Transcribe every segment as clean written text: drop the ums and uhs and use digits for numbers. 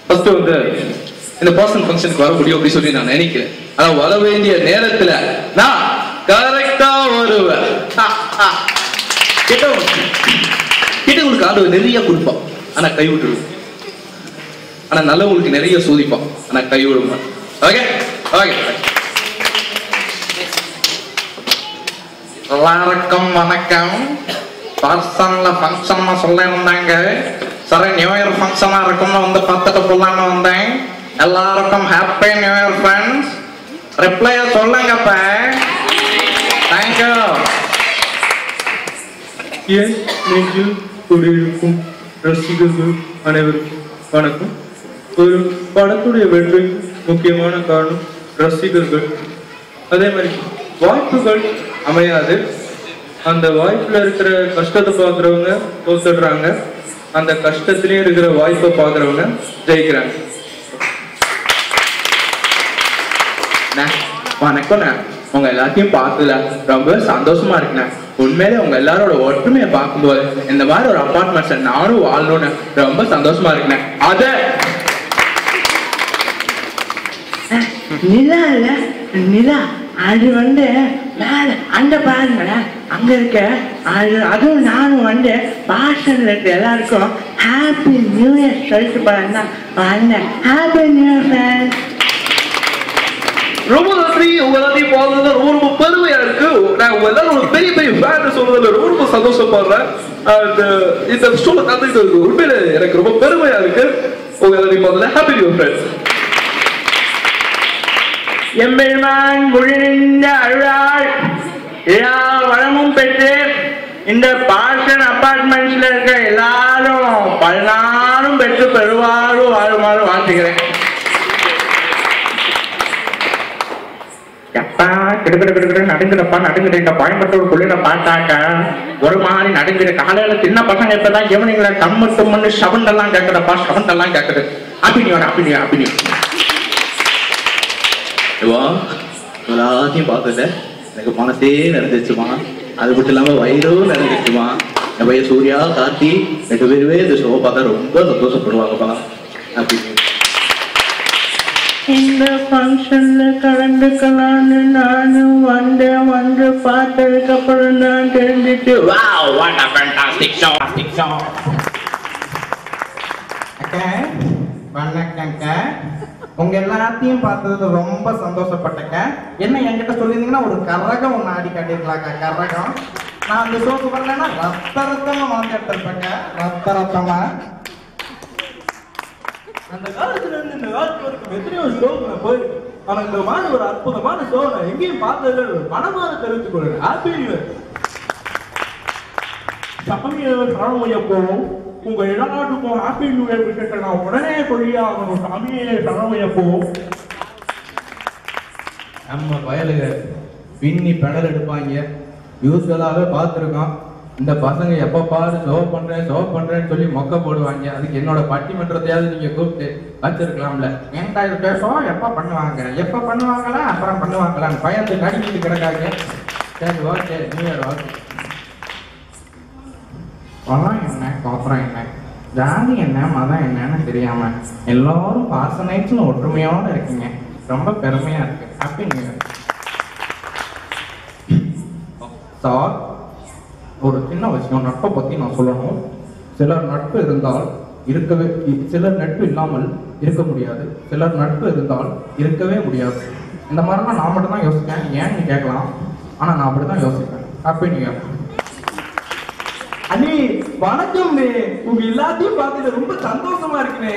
First வந்து இந்த personal ஃபங்க்ஷனுக்கு வர முடியும் அப்படின்னு சொல்லி நான் நினைக்கிறேன். ஆனா வர வேண்டிய நேரத்துல நான் கரெக்டா வருவேன். கிட்டவங்களுக்கு ஆடு நிறைய கொடுப்பான், ஆனா கை விட்டுருவோம். ஆனா நல்லவங்களுக்கு நிறைய சோதிப்பான், ஆனா கை விடுவான். Okay okay. எல்லாருக்கும் வணக்கம். பர்சனல்ல ஃபங்க்ஷன் சொல்ல வந்தாங்க. சரி, நியூ இயர் ஃபங்க்ஷனா இருக்கும்னு வந்து பார்த்துட்டு போலான்னு வந்தேன். எல்லாருக்கும் ஹாப்பி நியூ இயர் ஃப்ரெண்ட்ஸ். ரிப்ளைய சொல்லுங்கப்ப. தேங்க்யூ. என் நெஞ்சில் குடியிருக்கும் ரசிகர்கள் அனைவருக்கும் வணக்கம். ஒரு படத்துடைய வெற்றி முக்கியமான காரணம் ரசிகர்கள். அதே மாதிரி வாய்ப்புகள் அமையாது. அந்த வாய்ப்புல இருக்கிற கஷ்டத்தை பார்க்குறவங்க தோத்துடுறாங்க, அந்த கஷ்டத்திலேயே இருக்கிற வாய்ப்பை பார்க்குறவங்க ஜெயிக்கிறாங்க. வணக்கம்ண்ணா, உங்க எல்லாத்தையும் பார்த்துல ரொம்ப சந்தோஷமா இருக்குண்ணா. உண்மையிலே உங்க எல்லாரோட ஒற்றுமையை பார்க்கும்போது இந்த மாதிரி ஒரு அப்பார்ட்மெண்ட்ஸை நானும் வாழணும்னு ரொம்ப சந்தோஷமா இருக்குண்ணா. அத நிலா இல்ல நிலா, அது வந்து மேல அந்த பாருங்களேன், அங்க இருக்க அது. அதுவும் நானும் வந்து பாஷன்ல இருக்க எல்லாருக்கும் ஹாப்பி நியூ இயர் சொல்லிட்டு பாருங்க வந்தேன். Happy new year friends. ரொம்ப நன்றி. உங்க எல்லாத்தையும் பார்த்ததுல ரொம்ப பெருமையா இருக்கு. நான் உங்க எல்லாரும் ஒரு பெரிய பெரிய ஃபேன் சொல்றதுல ரொம்ப சந்தோஷப்படுறேன். இந்த ஷோல கத்துக்கிட்டு உண்மையில எனக்கு ரொம்ப பெருமையா இருக்கு. உங்க எல்லாத்தையும் பார்த்ததுல ஹாப்பி நியூ இயர் ஃப்ரெண்ட்ஸ். எம்பெருமான் முழுந்த அருளால் எல்லா வளமும் பெற்று இந்த பாஷன் அப்பார்ட்மெண்ட்ஸ்ல இருக்க எல்லாரும் பல்லாரும் பெற்று பெருவாரும் வாழுமாறு வாழ்த்துக்கிறேன். எப்பா கிடுக்கிட்டு நடுங்குறப்பா நடுங்குற இந்த கோயம்புத்தூர் குளிர பார்த்தாக்க ஒரு மாதிரி நடுங்குற. காலையில சின்ன பசங்க இப்பதான் ஈவினிங்ல கம்மு தும்முன்னு சவுண்ட் எல்லாம் கேட்குறப்பா, சவுண்ட் எல்லாம் கேட்குது. ஹாப்பி எல்லாத்தையும் பார்த்தத எனக்கு மனசே நடந்துச்சுமா. அது மட்டும் இல்லாம வயிறும் நடந்துச்சுமா. என் பையன் சூர்யா, கார்த்தி 2 பேருமே இந்த ஷோ பார்த்தா ரொம்ப சந்தோஷப்படுவாங்கப்பா. அப்படின்னு இந்த ஃபங்க்ஷன்ல கலந்துக்கலான்னு நானும் வந்து பார்த்ததுக்கு அப்புறம் தான் தெரிஞ்சிச்சு. Wow, what a fantastic show. வணக்கங்க. உங்க எல்லாத்தையும் பார்த்தது ரொம்ப சந்தோஷப்பட்டேங்க. என்ன என்கிட்ட சொல்லியிருந்தீங்கன்னா ஒரு கரகம் ஒன்று ஆடி காட்டிருக்கலாங்க. கரகம் நான் அந்த ஷோக்கு வரலன்னா ரத்தமா மாத்திருப்பேங்க. ரத்தமா அந்த காலத்துல இருந்து இந்த காலத்து வரைக்கும் எத்தனையோ ஷோக்கு போயிருக்கு. ஆனா இந்த மாதிரி ஒரு அற்புதமான ஷோ நான் எங்கேயும் பார்த்ததில்லை. மனமான தெரிவித்துக் கொள்றேன். Happy new year. சாமியை சரணமையப்போ உங்க எல்லாத்துக்கும் ஹாப்பி நியூ இயர் விஷயத்தை நான் உடனே சொல்லி ஆகணும். சாமியை சரணமையப்போ நம்ம வயலுக பின்னி பெடல் எடுப்பாங்க. யூஸ்வலாகவே பார்த்துருக்கோம். இந்த பசங்க எப்போ பாரு ஷோ பண்ணுறேன்னு சொல்லி மொக்க போடுவாங்க. அதுக்கு என்னோட பட்டிமன்றத்தையாவது நீங்கள் கூப்பிட்டு வச்சிருக்கலாம்ல. ஏன்டா இது ஷோ எப்போ பண்ணுவாங்களா அப்புறம் பண்ணுவாங்களான்னு பயந்து கடிக்கிட்டு கிடக்காங்க. சரி, ஓகே, நியூ இயர் ஓகே. பணம் என்ன கோபுரம் என்ன ஜாதி என்ன மதம் என்னன்னு தெரியாம எல்லாரும் பாசனைட்ஸ்னு ஒற்றுமையோட இருக்கீங்க. ரொம்ப பெருமையா இருக்கு. Happy new year sir. ஒரு சின்ன விஷயம், நட்பை பற்றி நான் சொல்லணும். சிலர் நட்பு இருந்தால் சிலர் நட்பு இல்லாமல் இருக்க முடியாது. சிலர் நட்பு இருந்தால் இருக்கவே முடியாது. இந்த மாதிரிலாம் நான் மட்டும் தான் யோசிப்பேன். ஏன்னு கேட்கலாம், ஆனால் நான் அப்படி தான் யோசிப்பேன். Happy new year. அண்ணே வணக்கம். உங்க எல்லாத்தையும் பார்த்துல ரொம்ப சந்தோஷமா இருக்குனே.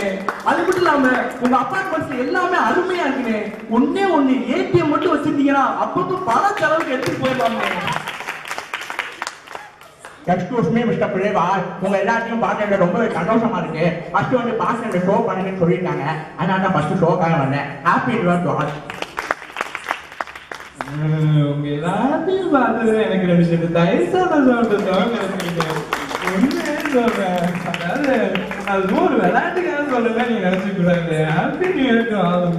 அது மட்டும் இல்லாம உங்க அப்பார்ட்மெண்ட்ஸ் எல்லாமே அருமையா இருக்குனே. ஒண்ணு ஏடிஎம் மட்டும் வச்சிருந்தீங்கன்னா அப்பப்போ பண செலவுக்கு எடுத்துட்டு போயிடலாமே. எக்ஸ்கியூஸ் மீ மிஸ்டர் பிள்ளைவாள், உங்க எல்லாத்தையும் பார்க்க ரொம்ப சந்தோஷமா இருக்கு. ஃபர்ஸ்ட் வந்து பாஸ்டர் ஷோ பண்ணுங்கன்னு சொல்லியிருக்காங்க. அதனால தான் ஃபர்ஸ்ட் ஷோக்காக வந்தேன். Happy new year to all. உங்க எல்லாத்தையும் பார்த்தது எனக்கு 2 செட்டு தயிர் சாதம் சொல்றேன். அதாவது அது ஒரு விளையாட்டுக்காக சொல்லல, நீ நினைச்சு கூடாது. Happy new year to all.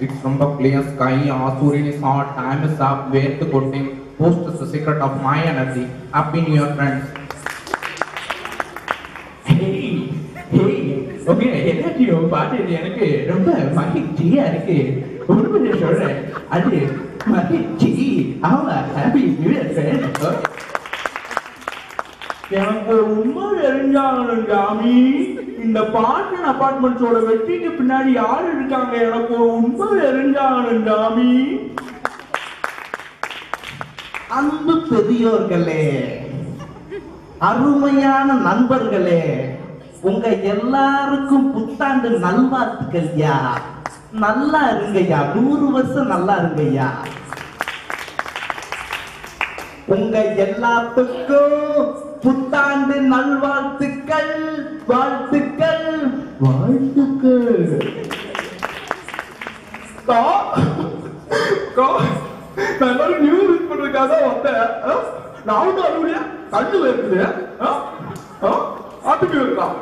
It's from the clear sky, Asurin is hot, time is up, where to put him, post is the secret of my energy. Happy New Year, friends. Hey, okay எல்லாத்தையும் பாட்டு எனக்கு ரொம்ப மகிழ்ச்சியா இருக்கு. உண்மையை சொல்றேன், அது மகிழ்ச்சி. அவங்க ஹாப்பி நியூ இயர் ஃப்ரெண்ட். எனக்கு உண்மை தெரிஞ்சாங்க ஜாமி, இந்த பார்ட்னர் அபார்ட்மெண்ட்ஸோட வெற்றிக்கு பின்னாடி யாரு இருக்காங்க? எனக்கு ஒரு உண்மை தெரிஞ்சாங்க ஜாமி. அன்பு பெரியோர்களே, அருமையான நண்பர்களே, உங்க எல்லாருக்கும் புத்தாண்டு நல்வாழ்த்துக்கள்யா. நல்லா இருங்கய்யா, 100 வருஷம் நல்லா இருங்கய்யா. உங்க எல்லாத்துக்கும் புத்தாண்டு நல்வாழ்த்துக்கள், வாழ்த்துக்கள், வாழ்த்துக்கள். நான் நியூ யூஸ் பண்றதுக்காக வந்தேன். நான் அருமையா கண்ணு இருக்குது. அதுக்கு இருக்கலாம்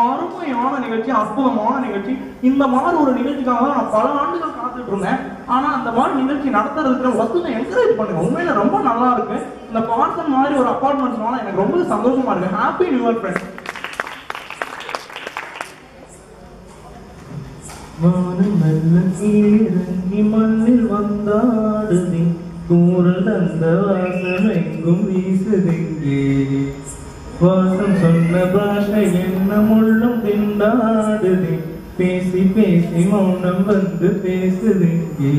அருமையான நிகழ்ச்சி, அற்புதமான நிகழ்ச்சி. இந்த மாதிரி ஒரு நிகழ்ச்சிக்காக நான் பல ஆண்டுகள் காத்துட்டு இருந்தேன். ஆனா அந்த மாதிரி நிகழ்ச்சி நடத்துறதுக்கு ஒருத்தனை என்கரேஜ் பண்ணுங்க. உண்மையில ரொம்ப நல்லா இருக்கு. இந்த பார்சன் மாதிரி ஒரு அபார்ட்மெண்ட்ஸ்னால எனக்கு ரொம்ப சந்தோஷமா இருக்கு. Happy new year friends. வானம் நல்ல கீழிறங்கி மண்ணில் வந்தாடுதே, கூறல் அந்த வாசம் எங்கும் வீசுதெங்கே, வாசம் சொன்ன பாஷை என்ன முள்ளும் திண்டாடுதே, பேசி பேசி மௌனம் வந்து பேசுதெங்கே,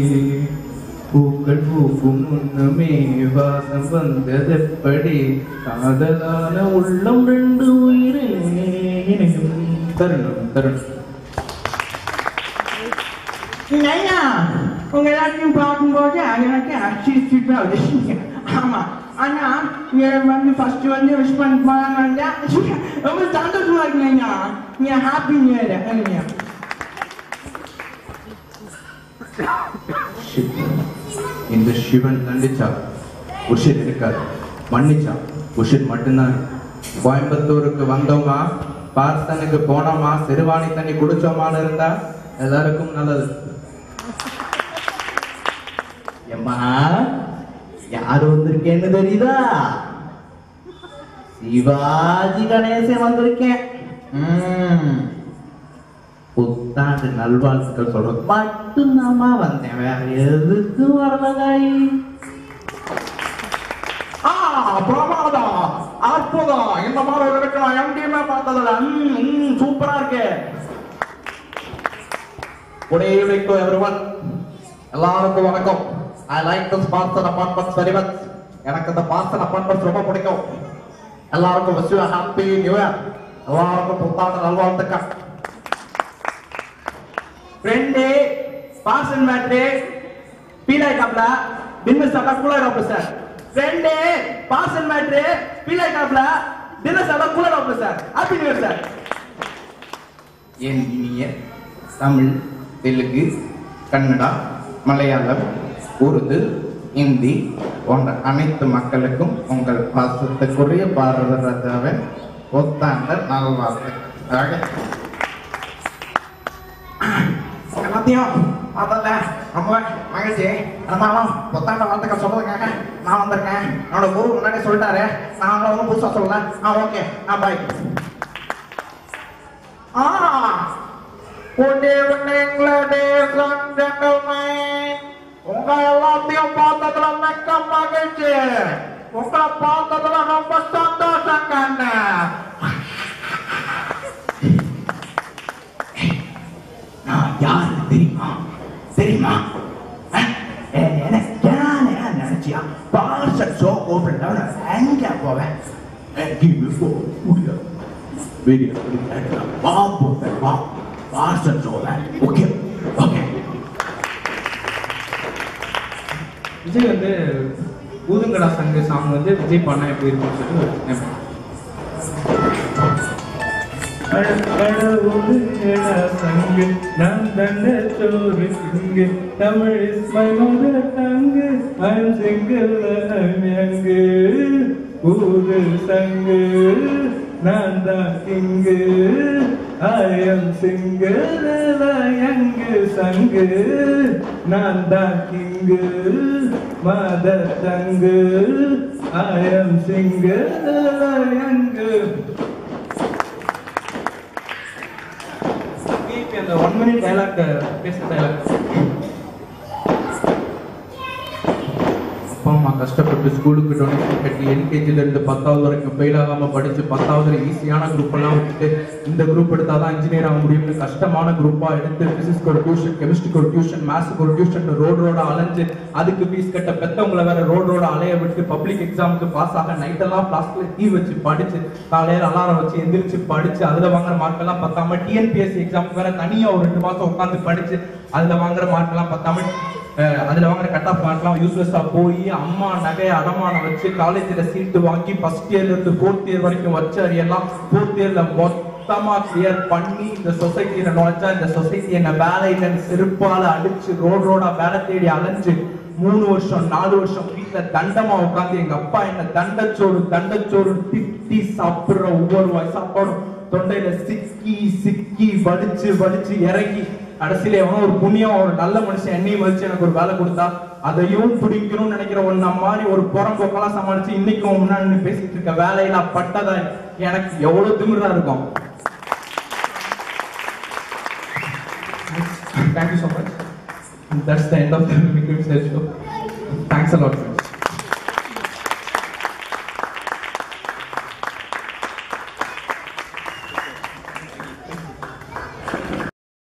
பூக்கள் பூக்கும் முன்னமே வாசம் வந்ததெப்படி, காதலான உள்ளம் 2 உயிரே இணையும் தருணம் தருணம். ஐயா, உங்க எல்லாத்தையும் பார்க்கும்போது எனக்கு அச்சிட்டு ஆமா. ஆனா வந்து ஃபர்ஸ்ட் வந்து விஷ் பண்ண போறாங்க. ரொம்ப சந்தோஷமா இருக்குங்க ஐயா. நீங்க ஹாப்பி நியூ இயர். இந்த சிவன் தண்டிச்சா உஷித் இருக்காது, மன்னிச்சா உஷித் மட்டும்தான். கோயம்புத்தூருக்கு வந்தோமா, பார்த்தனுக்கு போனோமா, சிறுவாணி தண்ணி குடிச்சோமான்னு இருந்தா எல்லாருக்கும் நல்லது. எம்மா, யாரு வந்திருக்கேன்னு தெரியுதா? சிவாஜி கணேசன் வந்திருக்கேன். புத்தாண்டு நல்வாழ்த்துக்கள் சொல்றது மட்டும்தாமா வந்தேன், வேற எதுக்கும் வரலகாய். பிரமாதம், அற்புதம். இந்த மாதிரி இருக்கலாம் எங்கேயுமே பார்த்ததில்ல. சூப்பரா இருக்கு. Good evening to everyone. எல்லாருக்கும் வணக்கம். I like this Parson Apartments very much. எனக்கு இந்த Parson Apartments ரொம்ப பிடிக்கும். எல்லாருக்கும் wish you a happy new year. எல்லாருக்கும் புத்தாண்டு நல்வாழ்த்துக்கள். ஃப்ரெண்டே, பார்சல் மேட்ரே, பீலாய் காப்ல, டின்னர் சாப்பிட்டா கூலர் ஆஃப் சார். ஃப்ரெண்டே, பார்சல் மேட்ரே, பீலாய் காப்ல, டின்னர் சாப்பிட்டா cooler off sir. Happy new year sir. என் இனிய தமிழ், தெலுங்கு, கன்னடா, மலையாளம், உருது, இந்தி போன்ற அனைத்து மக்களுக்கும் உங்கள் பாசத்துக்குரிய பாரத ராஜாவின் புத்தாண்டு நல்வாழ்த்துக்கள். எல்லாத்தையும் அதல்ல ரொம்ப மகிழ்ச்சி. இருந்தாலும் புத்தாண்டு வாழ்த்துக்கள் சொல்றதுக்காக நான் வந்திருக்கேன். என்னோட குரு முன்னாடி சொல்லிட்டாரு, நான் ஒன்றும் புதுசா சொல்லல. Okay, bye. Good evening, ladies and gentlemen. உங்க எல்லாத்தையும் பார்த்ததுல மிக்க மகிழ்ச்சி. உங்களை பார்த்ததுல ரொம்ப சந்தோஷங்க. நான் யாரு தெரியுமா? தெரியுமா? எனக்கு நினைச்சியா பார்சல் ஷோ ஓபன் எங்க போவேன்? பார்சல் ஷோவேன். Okay okay. விஜய் வந்து ஊதுங்கடா சங்க சாங் வந்து விஜய் பண்ணா எப்படி இருக்குன்னு சொல்லிட்டு சங்கு நான் தண்ட சோறு இங்கு Tamil is my mother tongue I am single I'm young ஊது சங்கு நான் தான் இங்கு ஐ அம் சிங்கிள் யங்கு சங்கு நான் தான் இங்கு mother tongue I am single young. அவங்களே டைலாக் பேச டைலாக். அப்பா அம்மா கஷ்டப்பட்டு ஸ்கூலுக்கு டொனேஷன் கட்டி எல்கேஜில இருந்து 10வது வரைக்கும் ஃபெயில் ஆகாம படிச்சு 10வதுல ஈஸியான குரூப் எல்லாம் விட்டுட்டு இந்த குரூப் எடுத்தாதான் இன்ஜினியர் ஆக முடியும்னு கஷ்டமான குரூப்பா எடுத்து பிசிக்ஸ்க்கு ஒரு டியூஷன், கெமிஸ்ட்ரிக்கு ஒரு டியூஷன், மேத்ஸ்க்கு ஒரு டியூஷன் ரோட அலைஞ்சு அதுக்கு ஃபீஸ் கட்ட பெத்தவங்களை வேற ரோட அலைய விட்டு பப்ளிக் எக்ஸாமுக்கு பாஸ் ஆக நைட்டெல்லாம் கிளாஸ்ல டீ வச்சு படிச்சு காலையில அலாரம் வச்சு எந்திரிச்சு படிச்சு அதுல வாங்குற மார்க் எல்லாம் பத்தாம டிஎன்பிஎஸ்சி எக்ஸாமுக்கு வேற தனியா ஒரு 2 மாசம் உட்காந்து படிச்சு அதுல வாங்குற மார்க் எல்லாம் பத்தாம அதுல வாங்குற கட் ஆஃப் மார்க்லாம் யூஸ்லெஸ்ஸா போய் அம்மா நகையை அடமானம் வச்சு காலேஜ்ல சீட்டு வாங்கி ஃபர்ஸ்ட் இயர்ல இருந்து 4th இயர் வரைக்கும் வச்ச எல்லாம் 4th இயர்ல மொத்தமா கிளியர் பண்ணி இந்த சொசைட்டியில நுழைச்சா இந்த சொசைட்டி என்ன வேலையில செருப்பால அடிச்சு ரோடா வேலை தேடி அலைஞ்சு 3 வருஷம் 4 வருஷம் வீட்டுல தண்டமா உட்காந்து எங்க அப்பா என்ன தண்டச்சோறு திட்டி சாப்பிடுற ஒவ்வொரு சாப்பாடும் தொண்டையில சிக்கி வலிச்சு இறங்கி கடைசியில எவனோ ஒரு புண்ணியம் ஒரு நல்ல மனுஷன் என்னையும் வச்சு எனக்கு ஒரு வேலை கொடுத்தா அதையும் பிடிக்கணும்னு நினைக்கிற ஒன்ன மாதிரி ஒரு புறம்போக்கெல்லாம் சமாளிச்சு இன்னைக்கும் முன்னாடி பேசிட்டு இருக்க வேலையில பட்டதா எனக்கு எவ்வளவு திமிரா இருக்கும். Thank you so much. That's the end of the show. Thanks a lot.